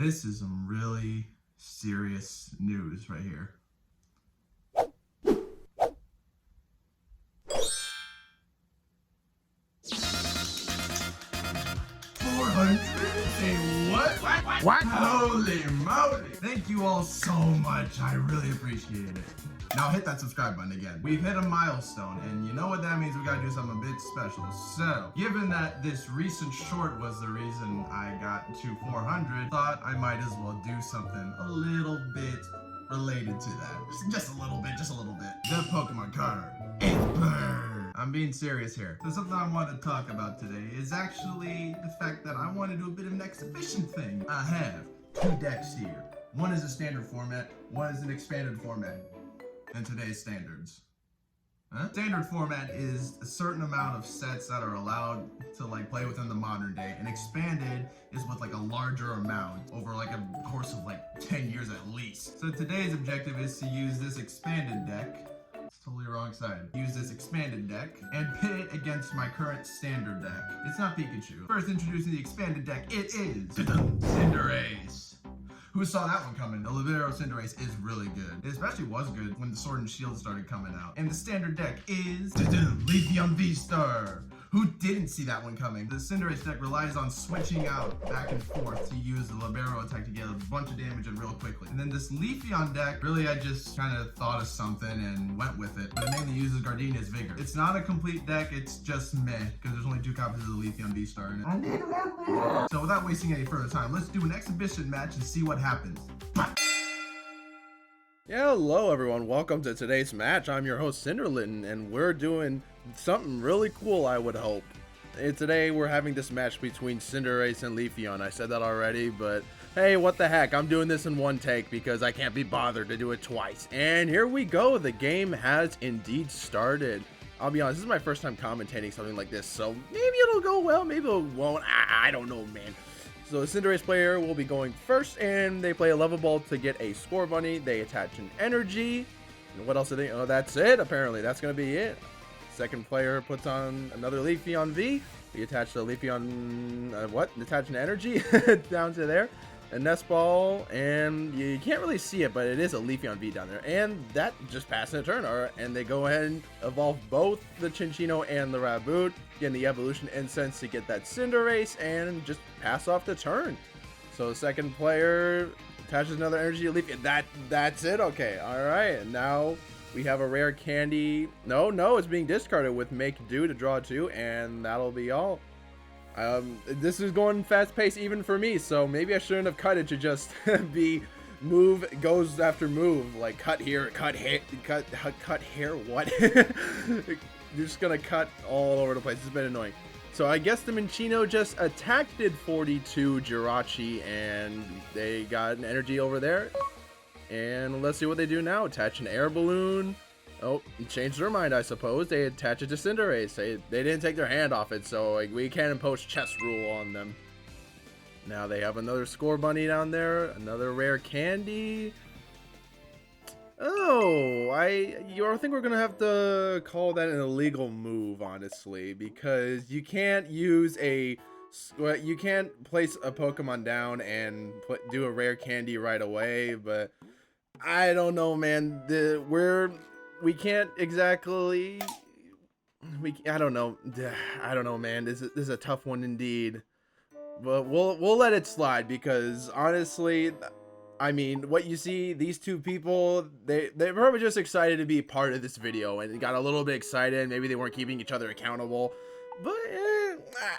This is some really serious news right here. What? Holy moly! Thank you all so much. I really appreciate it. Now hit that subscribe button again. We've hit a milestone, and you know what that means? We gotta do something a bit special. So, given that this recent short was the reason I got to 400, thought I might as well do something a little bit related to that. Just a little bit, The Pokemon card. It's Bird. I'm being serious here. So something I want to talk about today is actually the fact that I want to do a bit of an exhibition thing. I have two decks here. One is a standard format, one is an expanded format. And today's standards. Standard format is a certain amount of sets that are allowed to play within the modern day, and expanded is with a larger amount over a course of 10 years at least. So today's objective is to use this expanded deck. It's totally wrong side. Use this expanded deck and pit it against my current standard deck. It's not Pikachu. First introducing the expanded deck, it is Cinderace. Who saw that one coming? The Libero Cinderace is really good. It especially was good when the Sword and Shield started coming out. And the standard deck is Leafeon V-Star. Who didn't see that one coming? The Cinderace deck relies on switching out back and forth to use the Libero attack to get a bunch of damage in real quickly. And then this Leafeon deck, really I just kind of thought of something and went with it. But it mainly uses Gardenia's Vigor. It's not a complete deck, it's just meh, because there's only two copies of the Leafeon V-Star in it. I need one. So without wasting any further time, let's do an exhibition match and see what happens. Yeah, hello everyone, welcome to today's match. I'm your host Cinderlitten, and we're doing something really cool, I would hope. And today we're having this match between Cinderace and Leafeon. I said that already, but hey, what the heck, I'm doing this in one take because I can't be bothered to do it twice. And here we go, the game has indeed started. I'll be honest, this is my first time commentating something like this, so maybe it'll go well, maybe it won't, I don't know, man. So the Cinderace player will be going first, and they play a level ball to get a score bunny. They attach an energy. And what else do they? Oh, that's it. Apparently, that's gonna be it. Second player puts on another Leafeon V. We attach the Leafeon attach an energy down to there. A nest ball, and you can't really see it, but it is a Leafeon V down there, and that just passing a turn. All right, and they go ahead and evolve both the Chinchino and the Raboot, getting the evolution incense to get that Cinderace and just pass off the turn. So the second player attaches another energy to Leafeon. That's it. Okay, all right, and now we have a rare candy. No, it's being discarded with Make Do to draw two, and that'll be all. This is going fast paced even for me, so maybe I shouldn't have cut it to just be move goes after move, like cut here, cut here, what? You're just gonna cut all over the place. It's been annoying. So I guess the Minccino just attacked did 42 Jirachi, and they got an energy over there. And let's see what they do now. Attach an air balloon. Oh, changed their mind, I suppose. They attach it to Cinderace. They didn't take their hand off it, so we can't impose chess rule on them. Now they have another score bunny down there, another rare candy. Oh, I think we're gonna have to call that an illegal move, honestly, because you can't use you can't place a Pokemon down and do a rare candy right away. But I don't know, man. We can't exactly. I don't know, man. This is a tough one indeed. But we'll let it slide, because honestly, I mean, what you see, these two people, they're probably just excited to be part of this video, and got a little bit excited. Maybe they weren't keeping each other accountable. But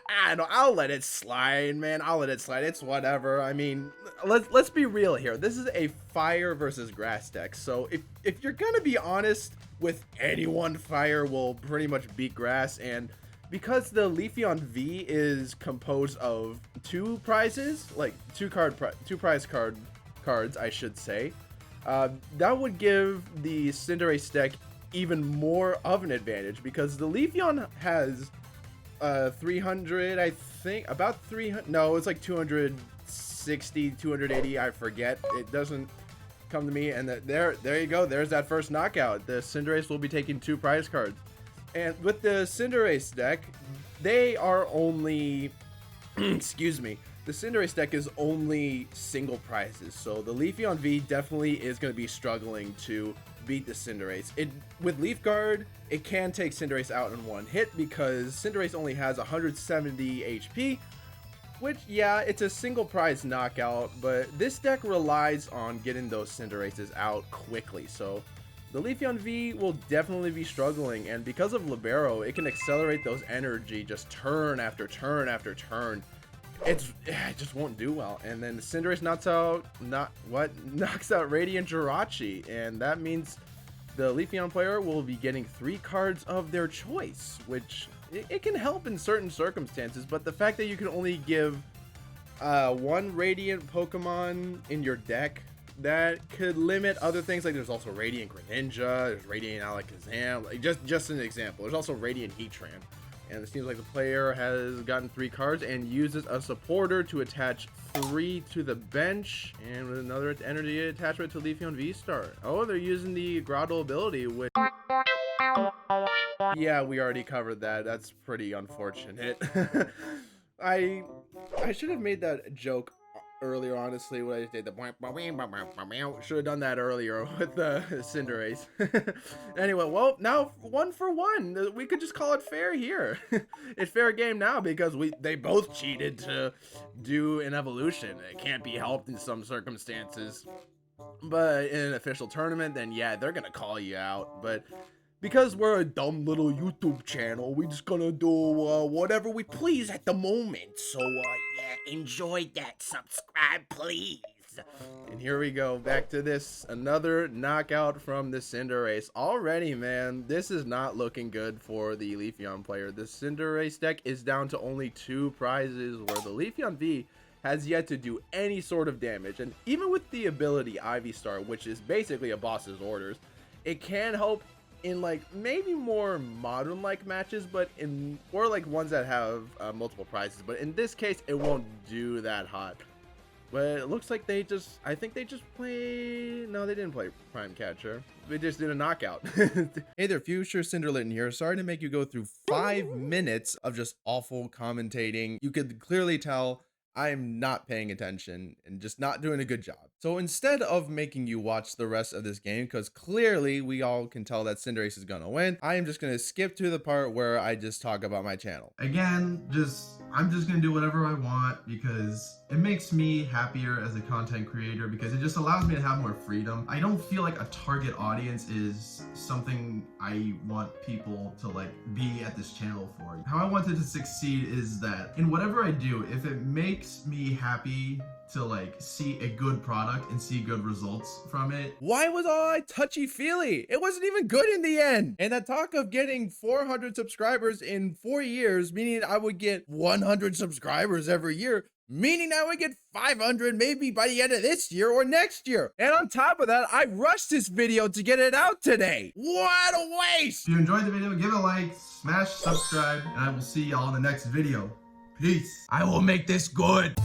I don't know. I'll let it slide, man. I'll let it slide. It's whatever. I mean, let's be real here. This is a fire versus grass deck. So if you're gonna be honest with anyone, fire will pretty much beat grass. And because the Leafeon V is composed of two prizes, like two prize cards, I should say, that would give the Cinderace deck even more of an advantage, because the Leafeon has 300, I think, about 300, no, it's like 260, 280, I forget, it doesn't come to me. And there you go, there's that first knockout. The Cinderace will be taking two prize cards. And with the Cinderace deck, they are only excuse me, the Cinderace deck is only single prizes, so the Leafeon V definitely is going to be struggling to beat the Cinderace. With Leaf Guard, it can take Cinderace out in one hit because Cinderace only has 170 HP, which, yeah, it's a single prize knockout, but this deck relies on getting those Cinderaces out quickly, so the Leafeon V will definitely be struggling, and because of Libero, it can accelerate those energy just turn after turn after turn. It just won't do well. And then Cinderace knocks out Radiant Jirachi, and that means the Leafeon player will be getting 3 cards of their choice, which it can help in certain circumstances, but the fact that you can only give 1 Radiant Pokemon in your deck, that could limit other things. Like there's also Radiant Greninja, there's Radiant Alakazam, like just an example. There's also Radiant Heatran, and it seems like the player has gotten 3 cards and uses a supporter to attach 3 to the bench, and with another energy attachment to Leafeon V-Star. Oh, they're using the Grotto ability, which, yeah, we already covered that. That's pretty unfortunate. I should have made that joke earlier, honestly. What I did, should have done that earlier with the Cinderace. Anyway, well, now 1 for 1. We could just call it fair here. It's fair game now because they both cheated to do an evolution. It can't be helped in some circumstances, but in an official tournament, then yeah, they're gonna call you out. But because we're a dumb little YouTube channel, we just gonna do whatever we please at the moment. So yeah, enjoy that. Subscribe, please. And here we go, back to this. Another knockout from the Cinderace. Already, man, this is not looking good for the Leafeon player. The Cinderace deck is down to only 2 prizes, where the Leafeon V has yet to do any sort of damage. And even with the ability Ivy Star, which is basically a boss's orders, it can help in like maybe more modern like matches, but or like ones that have multiple prizes, but in this case it won't do that hot. But it looks like I think they just play, no, they didn't play Prime Catcher, they just did a knockout. Hey there, future Cinderlitten here. Sorry to make you go through 5 minutes of just awful commentating. You could clearly tell I'm not paying attention and just not doing a good job. So instead of making you watch the rest of this game, because clearly we all can tell that Cinderace is gonna win, I am just gonna skip to the part where I just talk about my channel. Again, I'm just gonna do whatever I want because it makes me happier as a content creator, because it just allows me to have more freedom. I don't feel like a target audience is something I want people to like be at this channel for. How I want it to succeed is that in whatever I do, if it makes me happy to like see a good product and see good results from it. Why was all I touchy-feely? It wasn't even good in the end. And the talk of getting 400 subscribers in 4 years, meaning I would get 100 subscribers every year, meaning I would get 500 maybe by the end of this year or next year. And on top of that, I rushed this video to get it out today. What a waste! If you enjoyed the video, give it a like, smash subscribe, and I will see y'all in the next video. Peace. I will make this good.